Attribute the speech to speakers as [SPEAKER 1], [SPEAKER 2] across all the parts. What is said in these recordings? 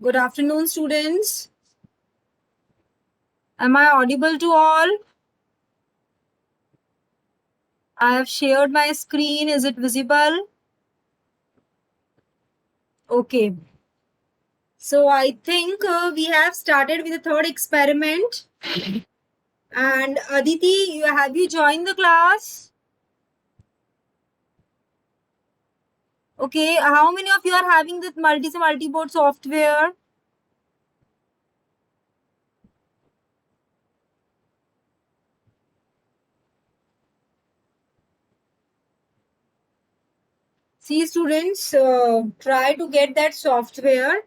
[SPEAKER 1] Good afternoon, students. Am I audible to all? I have shared my screen. Is it visible? Okay. So I think we have started with the third experiment. And Aditi, have you joined the class? Okay. How many of you are having the multi-board software? See, students, try to get that software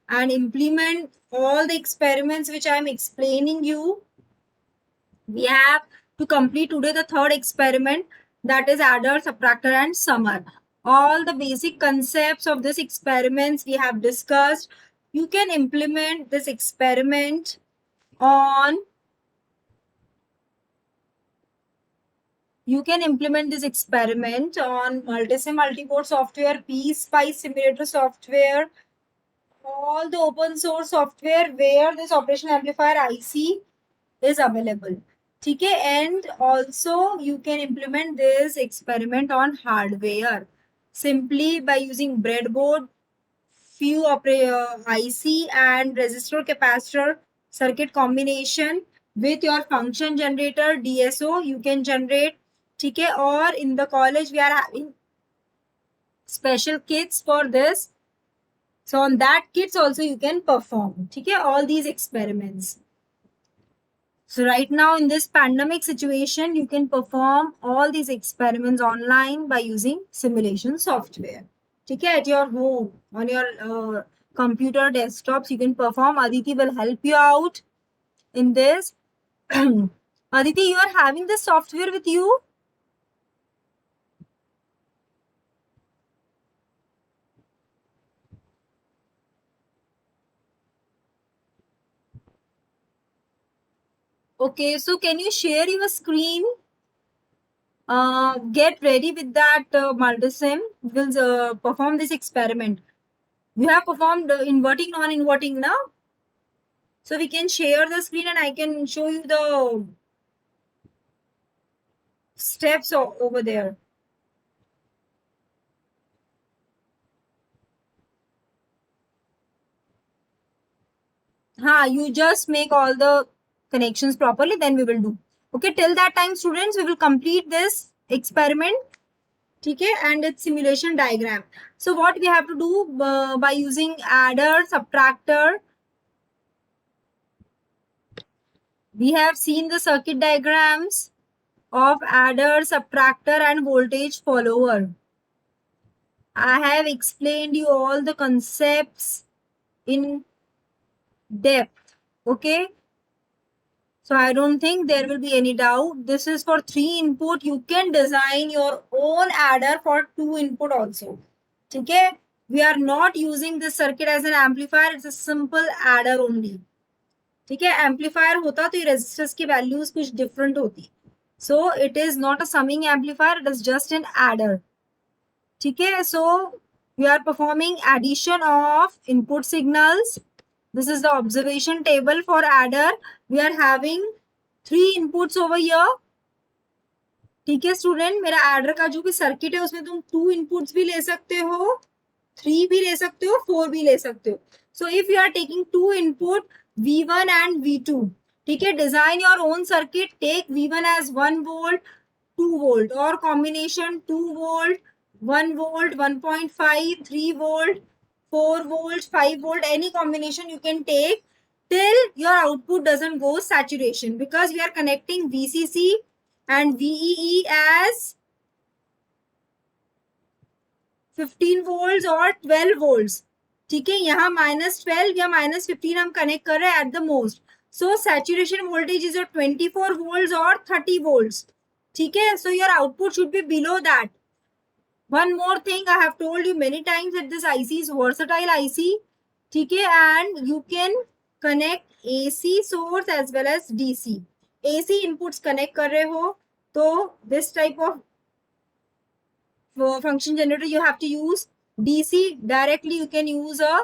[SPEAKER 1] and implement all the experiments which I am explaining you. We have to complete today the third experiment, that is adder, subtractor and summer. All the basic concepts of this experiments we have discussed. You can implement this experiment on Multisim multiboard software, PSpice simulator software, all the open source software where this operation amplifier IC is available. Okay, and also you can implement this experiment on hardware simply by using breadboard, few IC and resistor capacitor circuit combination with your function generator DSO. You can generate. Okay, or in the college we are having special kits for this. So on that kits also you can perform. Okay, all these experiments. So right now in this pandemic situation, you can perform all these experiments online by using simulation software. Okay, at your home, on your computer desktops, you can perform. Aditi will help you out in this. Aditi, you are having this software with you? Okay, so can you share your screen? Get ready with that multisim. We'll perform this experiment. You have performed inverting, non-inverting now. So we can share the screen and I can show you the steps over there. You just make all the connections properly, then we will do. Okay, till that time, students, we will complete this experiment. Okay, and its simulation diagram. So what we have to do by using adder, subtractor, we have seen the circuit diagrams of adder, subtractor and voltage follower. I have explained you all the concepts in depth. Okay, so I don't think there will be any doubt. This is for 3 input. You can design your own adder for 2 input also. Okay, we are not using this circuit as an amplifier. It's a simple adder only. ठीक है, amplifier होता तो ये resistors की values कुछ different होती. So it is not a summing amplifier, it is just an adder. ठीक है, so we are performing addition of input signals. This is the observation table for adder. We are having 3 inputs over here. ठीक है student, मेरा adder का जो भी circuit है उसमें तुम 2 इनपुट्स भी ले सकते हो, 3 भी ले सकते हो, 4 भी ले सकते हो. So if you are taking 2 input V1 and V2, ठीक है, design your own circuit. Take V1 as 1 volt, 2 volt और combination 2 volt, 1 volt, 1.5, 3 volt, 4 volts, 5 volt, any combination you can take till your output doesn't go saturation, because we are connecting VCC and VEE as 15 volts और 12 volts. ठीक है, यहाँ -12 या -15 हम connect कर रहे हैं at the most. So saturation voltage is 24 volts और 30 volts. ठीक है, so your output should be below that. One more thing, I have told you many times that this IC is versatile IC. ठीक है, and you can connect AC source as well as DC. AC inputs connect कर रहे हो तो this type of function generator you have to use. DC directly you can use a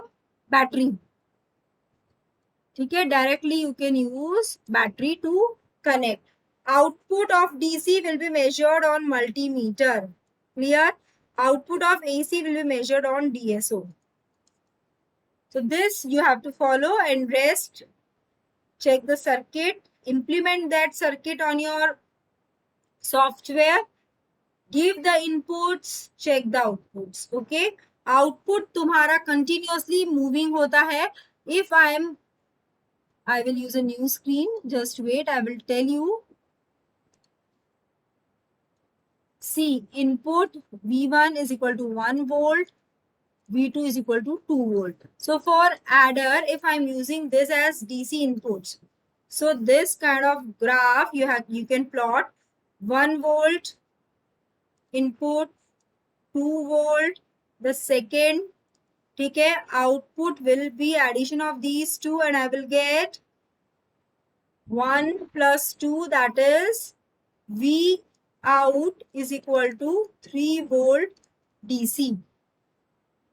[SPEAKER 1] battery. ठीक है, directly you can use battery to connect. Output of DC will be measured on multimeter. Clear? Output of AC will be measured on DSO. So this you have to follow, and rest check the circuit, implement that circuit on your software, give the inputs, check the outputs. Okay, output तुम्हारा continuously moving होता है. If I will use a new screen, just wait, I will tell you. See, input V1 is equal to 1 volt, V2 is equal to 2 volt. So for adder, if I'm using this as DC inputs, so this kind of graph you can plot 1 volt input, 2 volt, the second, okay, output will be addition of these two, and I will get 1 plus 2, that is V out is equal to 3 volt DC.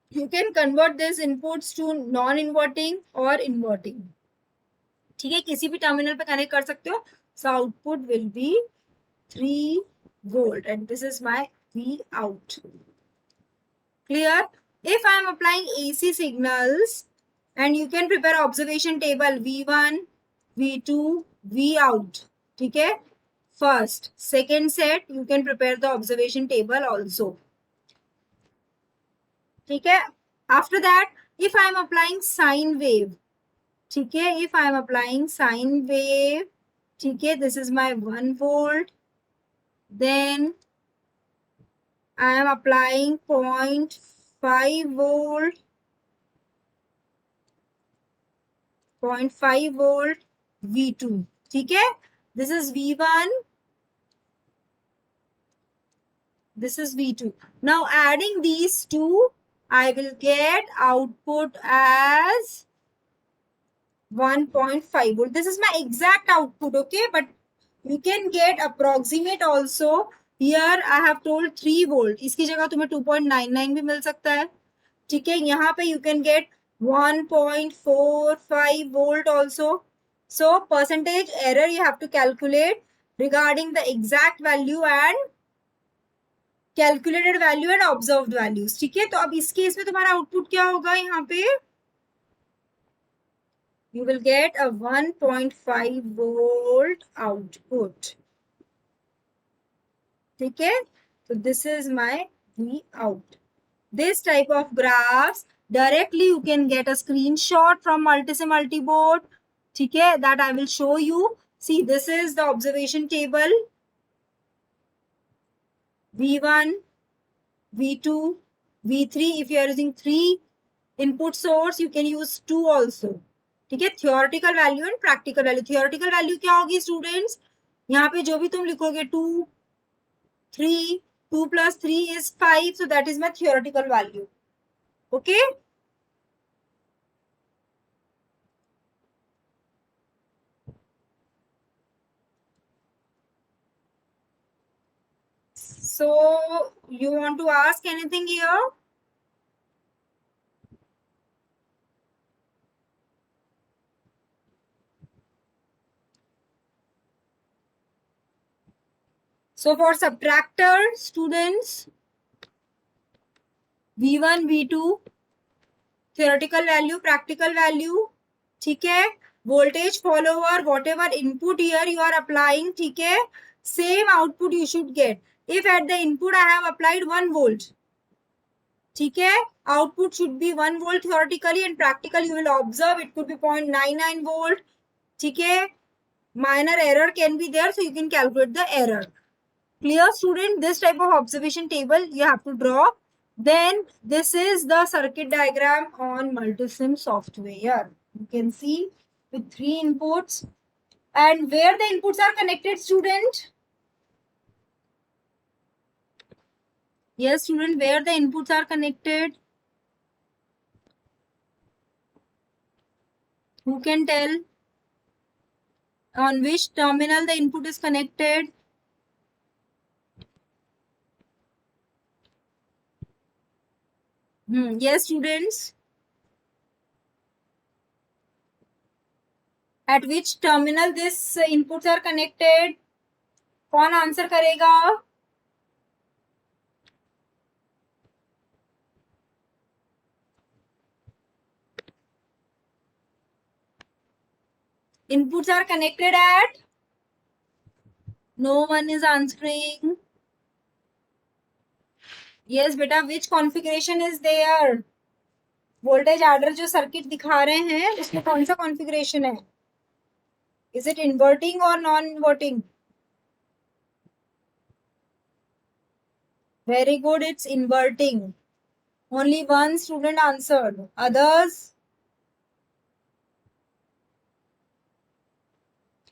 [SPEAKER 1] You can convert these inputs to non-inverting or inverting. ठीक है, किसी भी terminal पे connect कर सकते हो. So output will be 3 volt, and this is my V out. Clear? If I am applying AC signals, and you can prepare observation table V1, V2, V out. ठीक है, first, second set you can prepare the observation table also. ठीक है, after that, if I am applying sine wave, ठीक है, if I am applying sine wave, ठीक है, this is my 1 volt, then I am applying 0.5 volt, 0.5 volt V2. ठीक है, this is V1, this is V2. Now adding these two, I will get output as 1.5 volt. This is my exact output, okay, but you can get approximate also. Here I have told 3 volt, इसकी जगह तुम्हें 2.99 भी मिल सकता है. ठीक है, यहाँ पे you can get 1.45 volt also. So percentage error you have to calculate regarding the exact value and calculated value and observed values. ठीक है, तो अब इस केस में तुम्हारा आउटपुट क्या होगा, यहाँ पे you will get a 1.5 volt output. ठीक है, so this is my V out. This type of graphs directly you can get a screenshot from multisim multiboard. ठीक है, that I will show you. See, this is the observation table. V1, V2, V3. If you are using 3 input source, you can use 2 also. ठीक है, theoretical value and practical value. Theoretical value क्या होगी students, यहाँ पे जो भी तुम लिखोगे 2, 3, 2 plus 3 is 5, so that is my theoretical value. Okay, so you want to ask anything here? So for subtractor students, V1, V2, theoretical value, practical value, ठीक है, voltage follower, whatever input here you are applying, ठीक है, same output you should get. If at the input I have applied 1 volt, ठीक है, output should be 1 volt theoretically, and practically you will observe it could be 0.99 volt. ठीक है, minor error can be there, so you can calculate the error. Clear student? This type of observation table you have to draw. Then this is the circuit diagram on multisim software. You can see with 3 inputs, and where the inputs are connected, student? Yes student, where the inputs are connected? Who can tell? On which terminal the input is connected? Yes students. At which terminal this inputs are connected? कौन answer करेगा? Inputs are connected at? No one is answering. Yes बेटा, which configuration is there? Voltage adder जो circuit दिखा रहे हैं उसमें कौन सा कॉन्फ़िगरेशन है? इज इट इन्वर्टिंग और non inverting? Very good, it's inverting. Only one student answered. Others?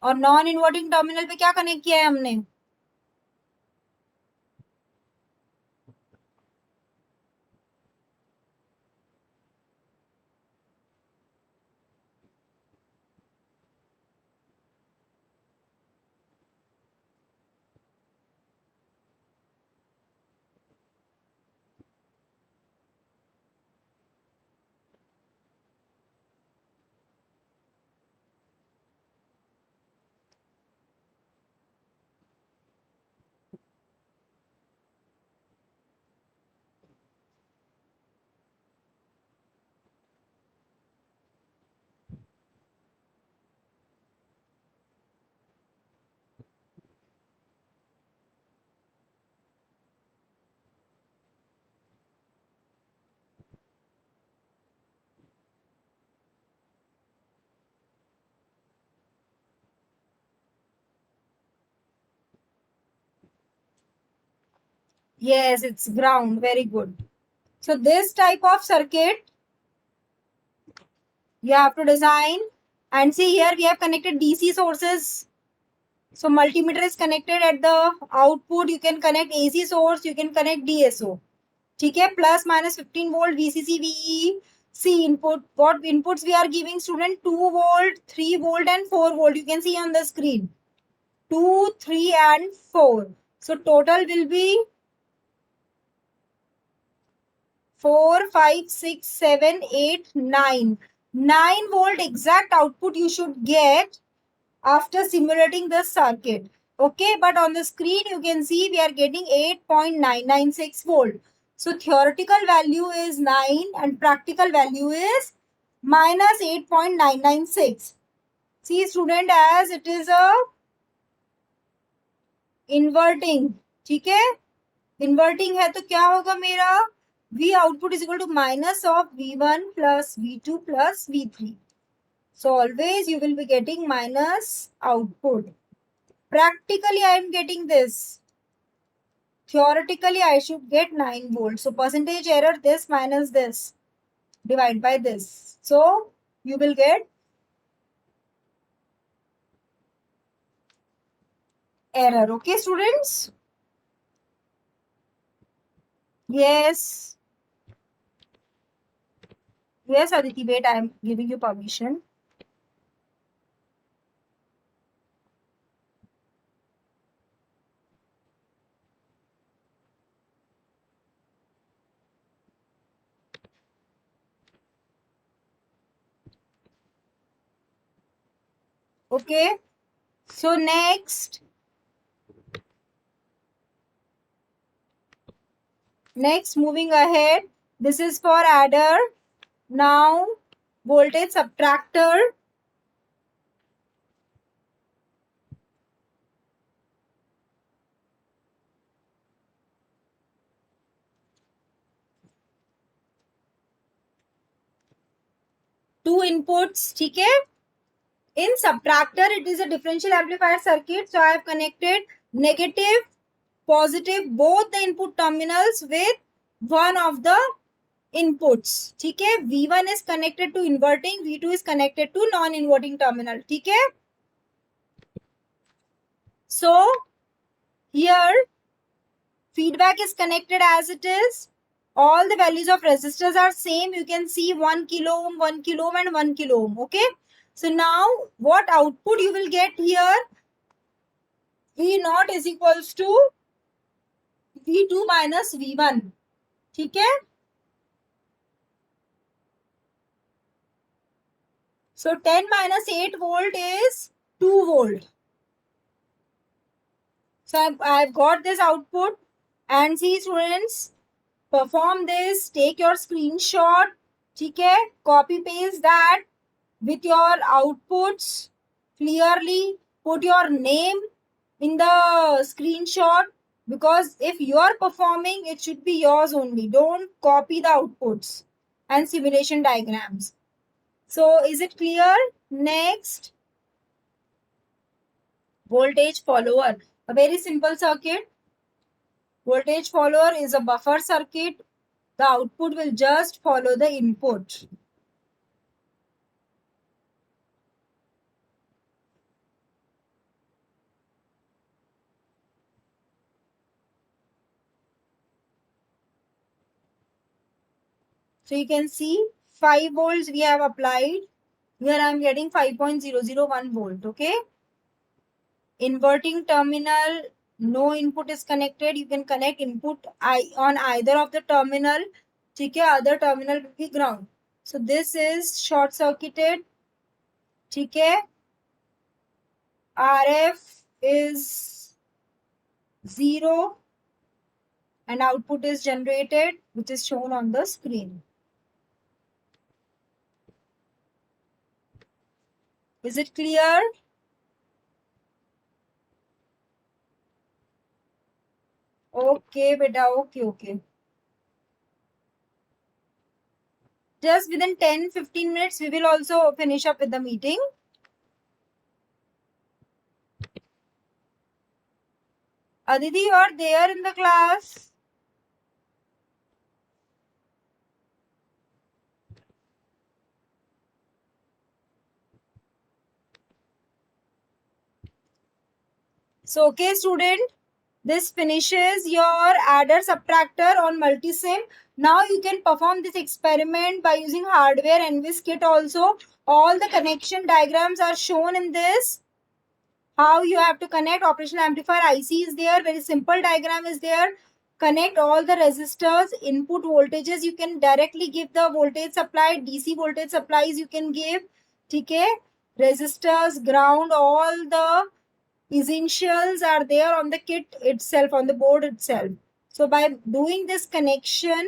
[SPEAKER 1] और नॉन इन्वर्टिंग टर्मिनल पे क्या कनेक्ट किया है हमने? Yes, it's ground. Very good. So this type of circuit you have to design. And see here we have connected DC sources. So multimeter is connected at the output. You can connect AC source, you can connect DSO. ठीक है, plus minus 15 volt VCC VE. See input, what inputs we are giving student? 2 volt, 3 volt and 4 volt. You can see on the screen 2, 3 and 4. So total will be 4, 5, 6, 7, 8, 9. 9 volt exact output you should get after simulating the circuit. Okay, but on the screen you can see we are getting 8.996 volt. So theoretical value is 9 and practical value is minus 8.996. See student, as it is a inverting. ठीक है, inverting है तो क्या होगा मेरा? V output is equal to minus of V1 plus V2 plus V3. So always you will be getting minus output. Practically I am getting this. Theoretically I should get 9 volts. So percentage error, this minus this, divide by this. So you will get error. Okay students? Yes. Yes Aditi, wait, I am giving you permission. Okay. So next moving ahead, this is for adder. Now voltage subtractor. Two inputs. ठीक है. In subtractor, it is a differential amplifier circuit. So I have connected negative, positive, both the input terminals with one of the inputs. ठीक है, V1 is connected to inverting, V2 is connected to non-inverting terminal. ठीक है. So here feedback is connected as it is. All the values of resistors are same. You can see 1 kilo ohm, 1 kilo ohm and 1 kilo ohm. Okay. So now what output you will get here? V naught is equals to V2 minus V1. ठीक है. So 10 minus 8 volt is 2 volt. So I've got this output, and see students, perform this, take your screenshot, okay, copy paste that with your outputs clearly, put your name in the screenshot, because if you are performing, it should be yours only. Don't copy the outputs and simulation diagrams. So is it clear? Next, voltage follower, a very simple circuit. Voltage follower is a buffer circuit. The output will just follow the input. So you can see 5 volts we have applied. Here I am getting 5.001 volt. Okay. Inverting terminal, no input is connected. You can connect input on either of the terminal. Okay. Other terminal will be ground. So this is short circuited. Okay. RF is 0 and output is generated, which is shown on the screen. Is it clear? Okay, beta. Okay. Just within 10-15 minutes, we will also finish up with the meeting. Aditi, you are there in the class? So, okay, student, this finishes your adder subtractor on multisim. Now you can perform this experiment by using hardware NVIS kit also. All the connection diagrams are shown in this. How you have to connect operational amplifier IC is there. Very simple diagram is there. Connect all the resistors, input voltages. You can directly give the voltage supply, DC voltage supplies you can give. Okay. Resistors, ground, all the essentials are there on the kit itself, on the board itself. So by doing this connection,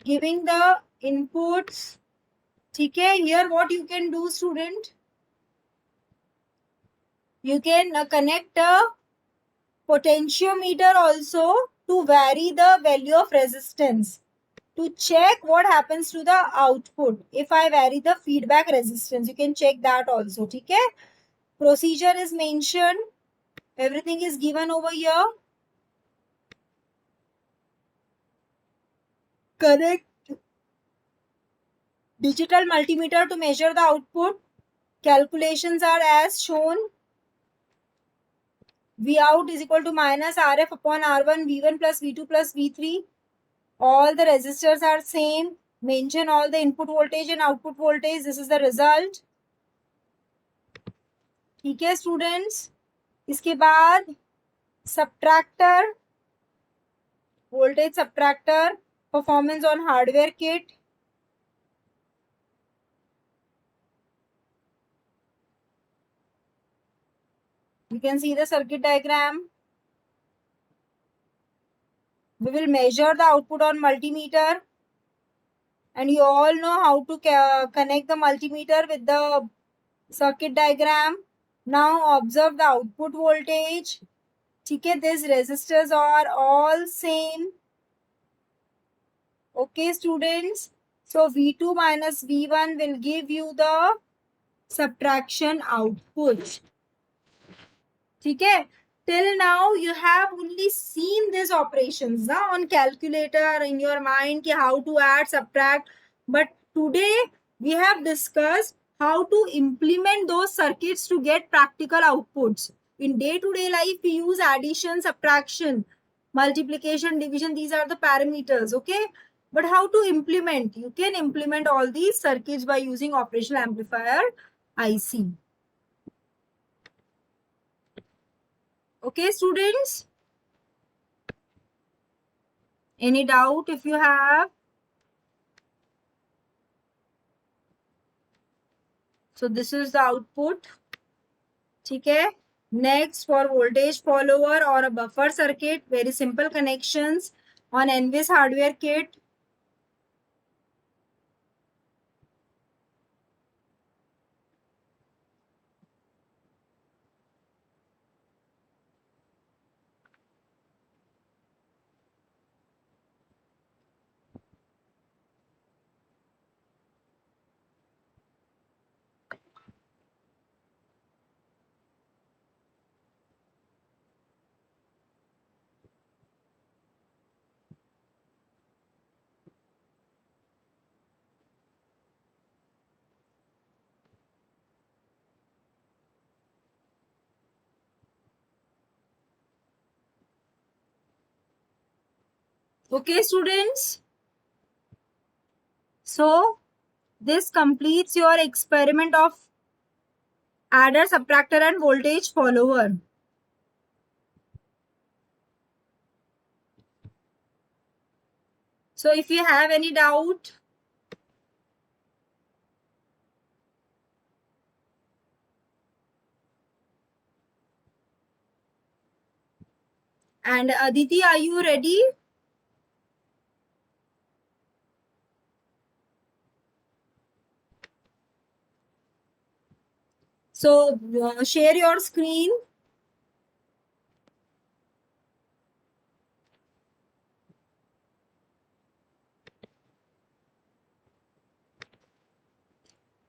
[SPEAKER 1] giving the inputs, okay, here what you can do, student, you can connect a potentiometer also to vary the value of resistance, to check what happens to the output. If I vary the feedback resistance, you can check that also. Okay. Procedure is mentioned. Everything is given over here. Connect digital multimeter to measure the output. Calculations are as shown. V out is equal to minus RF upon R1, V1 plus V2 plus V3. All the resistors are same. Mention all the input voltage and output voltage. This is the result. ठीक है students. इसके बाद subtractor, voltage subtractor, performance on hardware kit. You can see the circuit diagram. We will measure the output on multimeter, and you all know how to connect the multimeter with the circuit diagram. Now observe the output voltage. Okay, these resistors are all same. Okay, students. So V2 minus V1 will give you the subtraction output. Okay. Till now you have only seen these operations on calculator in your mind, how to add, subtract. But today we have discussed how to implement those circuits to get practical outputs. In day-to-day life, we use addition, subtraction, multiplication, division. These are the parameters. Okay. But how to implement? You can implement all these circuits by using operational amplifier IC. Okay, students? Any doubt if you have? So this is the output. ठीक है. Next, for voltage follower or a buffer circuit, very simple connections on NVIS hardware kit. Okay, students. So this completes your experiment of adder, subtractor and voltage follower. So if you have any doubt, and Aditi, are you ready? So share your screen.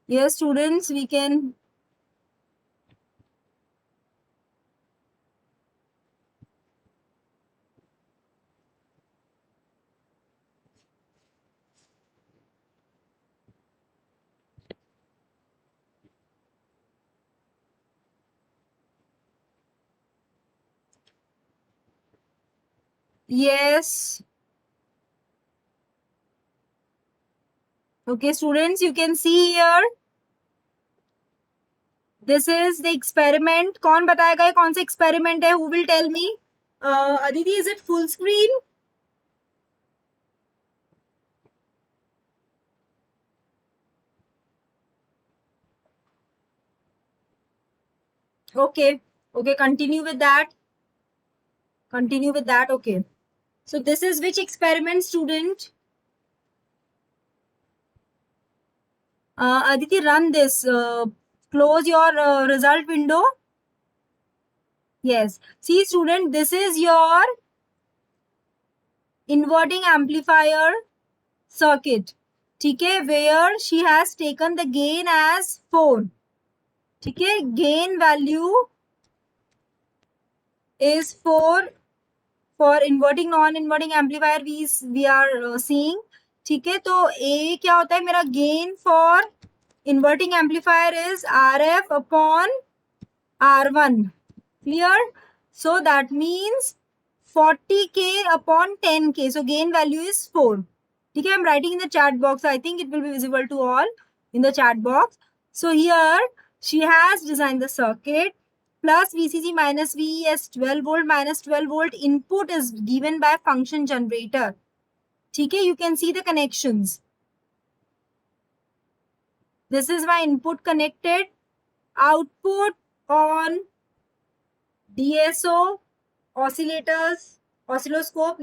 [SPEAKER 1] Yes, students, we can. Yes. Okay, students, you can see here. This is the experiment. कौन बताएगा ये कौन सा experiment है? Who will tell me? Aditi, is it full screen? Okay. Okay, continue with that. Continue with that. Okay. So this is which experiment, student? Aditi, run this. Close your result window. Yes. See, student, this is your inverting amplifier circuit. ठीक है, where she has taken the gain as 4. ठीक है, gain value is 4 for inverting non-inverting amplifier we are seeing. ठीक है, तो A क्या होता है मेरा gain for inverting amplifier is RF upon R1. Clear? So that means 40k upon 10k. So gain value is 4. Okay, I'm writing in the chat box. I think it will be visible to all in the chat box. So here she has designed the circuit. Plus VCC minus VES 12 volt minus 12 volt input is given by function generator. Okay, you can see the connections. This is my input connected. Output on DSO oscilloscope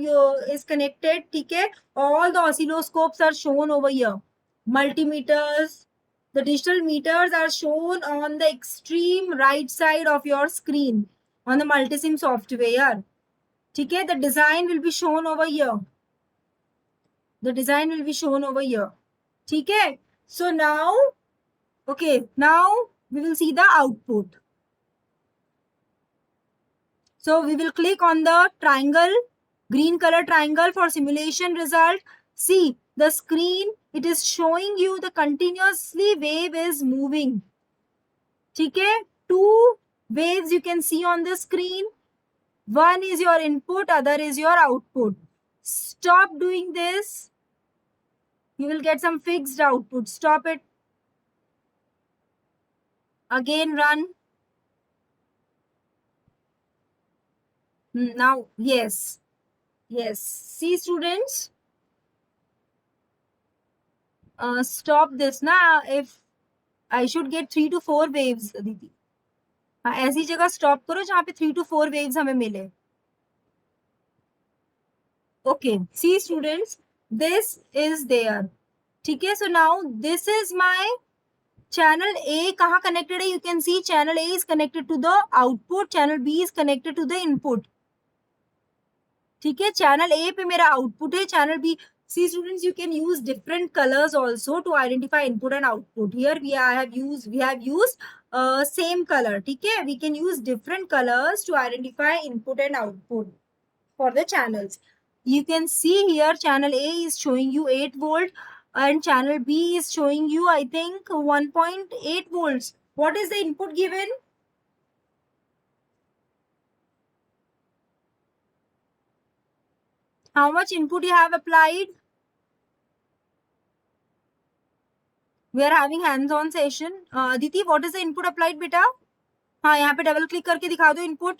[SPEAKER 1] is connected. Okay, all the oscilloscopes are shown over here. Multimeters, the digital meters are shown on the extreme right side of your screen on the Multisim software. Okay, the design will be shown over here. The design will be shown over here. Okay, so now, okay, now we will see the output. So we will click on the triangle, green color triangle for simulation result. See the screen, it is showing you the continuously wave is moving. Okay, 2 waves you can see on the screen. One is your input, other is your output. Stop doing this. You will get some fixed output. Stop it. Again run. Now, yes. Yes. See students. Stop this now. If I should get 3 to 4 waves, दीदी. हाँ, ऐसी जगह stop करो जहाँ पे 3 to 4 waves हमें मिले. Okay, see students, this is there. ठीक है, so now this is my channel A. कहाँ connected है? You can see channel A is connected to the output, channel B is connected to the input. ठीक है, channel A पे मेरा output है, channel B. See students, you can use different colors also to identify input and output. Here we have used same color. ठीक है, we can use different colors to identify input and output for the channels. You can see here channel A is showing you 8 volt and channel B is showing you, I think, 1.8 volts. What is the input given? How much input you have applied? We are having hands-on session. Aditi, what is the input applied, beta? हाँ, यहाँ पे double click करके दिखा दो input.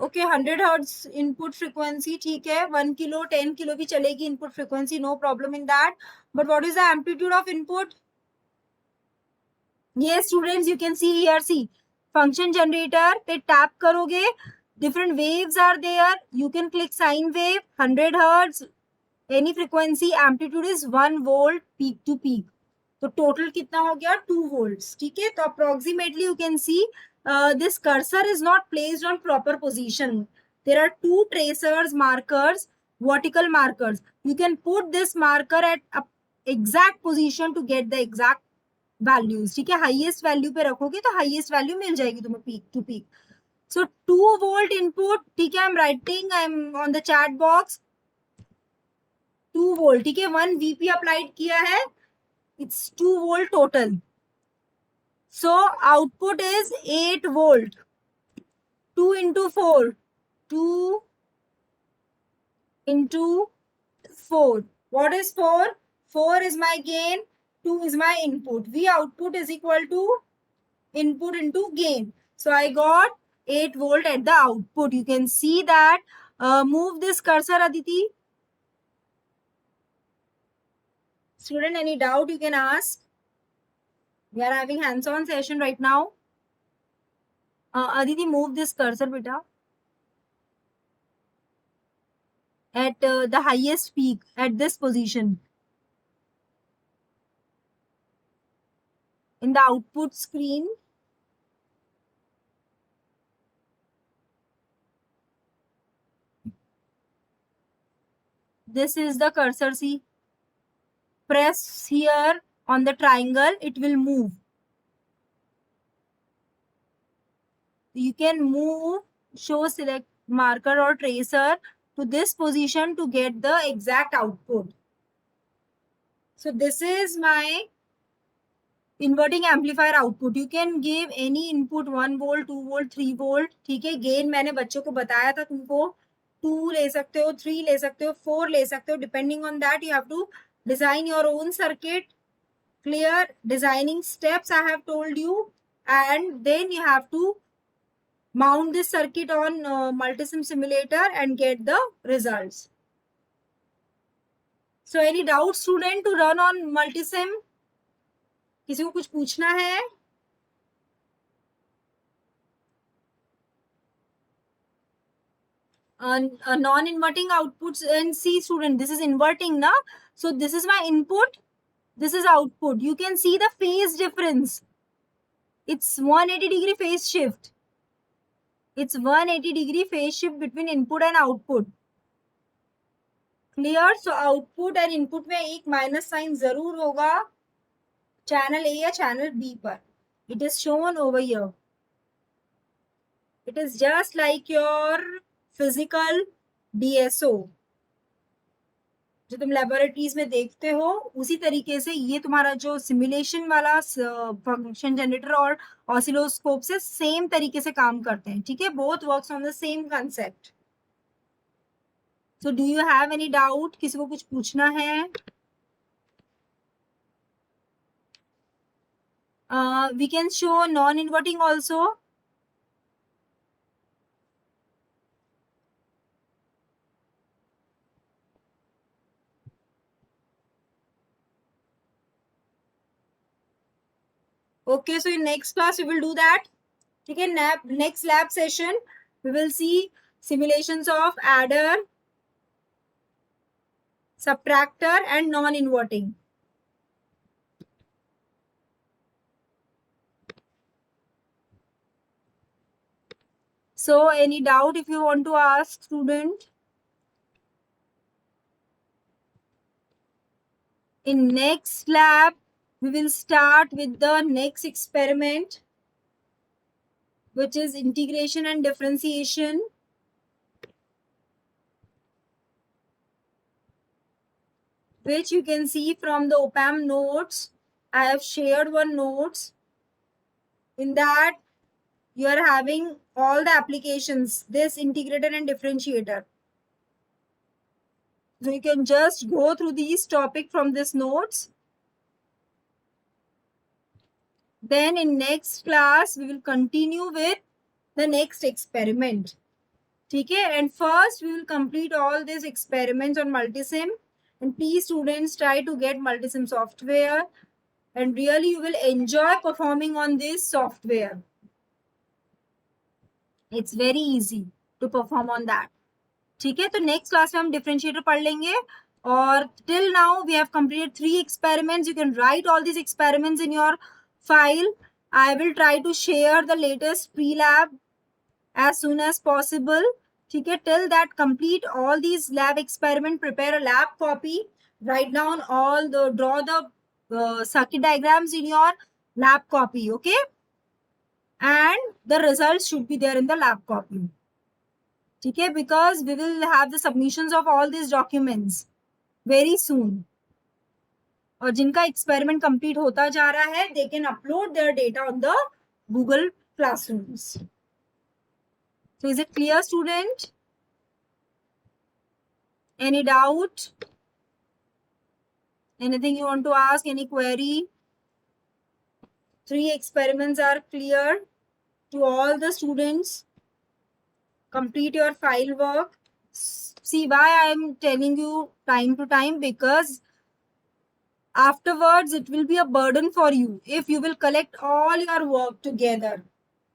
[SPEAKER 1] Okay 100 hertz input frequency, ठीक है. 1 kilo 10 kilo भी चलेगी input frequency, no problem in that. But what is the amplitude of input? Yes students, you can see here, see function generator पे tap करोगे, different waves are there. You can click sine wave, 100 hertz, any frequency, amplitude is 1 volt peak to peak. तो total कितना हो गया? 2 volts. ठीक है, तो approximately you can see this cursor is not placed on proper position. There are 2 tracers markers, vertical markers. You can put this marker at a exact position to get the exact values. ठीक है, highest value पे रखोगे तो highest value मिल जाएगी तुम्हें peak to peak. So 2 volt input, ठीक है, I am on the chat box. 2 volt, ठीक है, 1 वीपी अप्लाइड किया है, it's 2 volt total. So output is 8 volt. 2 into 4, 2 into 4. What is 4? 4 is my gain, 2 is my input. V output is equal to input into gain. So I got 8 volt at the output. You can see that. Move this cursor, Aditi. Student, any doubt you can ask. We are having hands-on session right now. Aditi, move this cursor, beta. At the highest peak, at this position. In the output screen. This is the cursor, see. Press here on the triangle, it will move. You can move, show select marker or tracer to this position to get the exact output. So this is my inverting amplifier output. You can give any input 1 volt, 2 volt, 3 volt. ठीक है, gain मैंने बच्चों को बताया था तुमको, 2 ले सकते हो, 3 ले सकते हो, 4 ले सकते हो. Depending on that you have to design your own circuit. Clear designing steps I have told you, and then you have to mount this circuit on multisim simulator and get the results. So any doubt student to run on multisim? किसी को कुछ पूछना है? Non-inverting outputs, and see student, this is inverting na, so this is my input, this is output. You can see the phase difference. It's 180-degree phase shift. It's 180-degree phase shift between input and output. Clear? So output and input में एक minus sign जरूर होगा channel ए या channel B पर. It is shown over here. It is just like your physical DSO जो तुम laboratories में देखते हो, उसी तरीके से ये तुम्हारा जो सिमुलेशन वाला फंक्शन जनरेटर और ऑसिलोस्कोप से सेम तरीके से काम करते हैं. ठीक है, both works on the same concept. So do you have any doubt? किसी को कुछ पूछना है? We can show non-inverting also. Okay, so in next class we will do that. Okay, next lab session we will see simulations of adder, subtractor and non-inverting. So any doubt if you want to ask, student? In next lab we will start with the next experiment, which is integration and differentiation. Which you can see from the OPAM notes. I have shared one notes. In that you are having all the applications, this integrator and differentiator. So you can just go through these topic from this notes. Then in next class we will continue with the next experiment. Okay, and first we will complete all these experiments on multisim, and please students try to get multisim software, and really you will enjoy performing on this software. It's very easy to perform on that. ठीक है, तो next class में हम differentiator पढ़ लेंगे. और till now we have completed 3 experiments. You can write all these experiments in your file. I will try to share the latest pre-lab as soon as possible. ठीक है, till that complete all these lab experiment, prepare a lab copy, write down all the, draw the circuit diagrams in your lab copy. Okay, and the results should be there in the lab copy. ठीक है, because we will have the submissions of all these documents very soon. और जिनका experiment complete होता जा रहा है, they can upload their data on the Google Classrooms. So is it clear, student? Any doubt? Anything you want to ask? Any query? 3 experiments are clear to all the students. Complete your file work. See why I am telling you time to time, because afterwards it will be a burden for you if you will collect all your work together.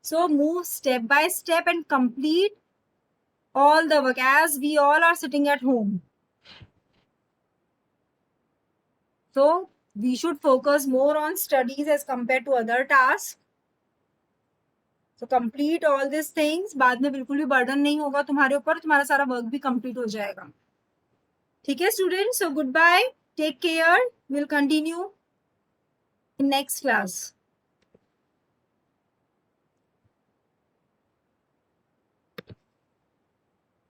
[SPEAKER 1] So move step by step and complete all the work as we all are sitting at home. So we should focus more on studies as compared to other tasks. So complete all these things. बाद में बिल्कुल भी burden नहीं होगा तुम्हारे ऊपर, तुम्हारा सारा वर्क भी complete हो जाएगा. ठीक है students, so goodbye, take care, we'll continue in next class.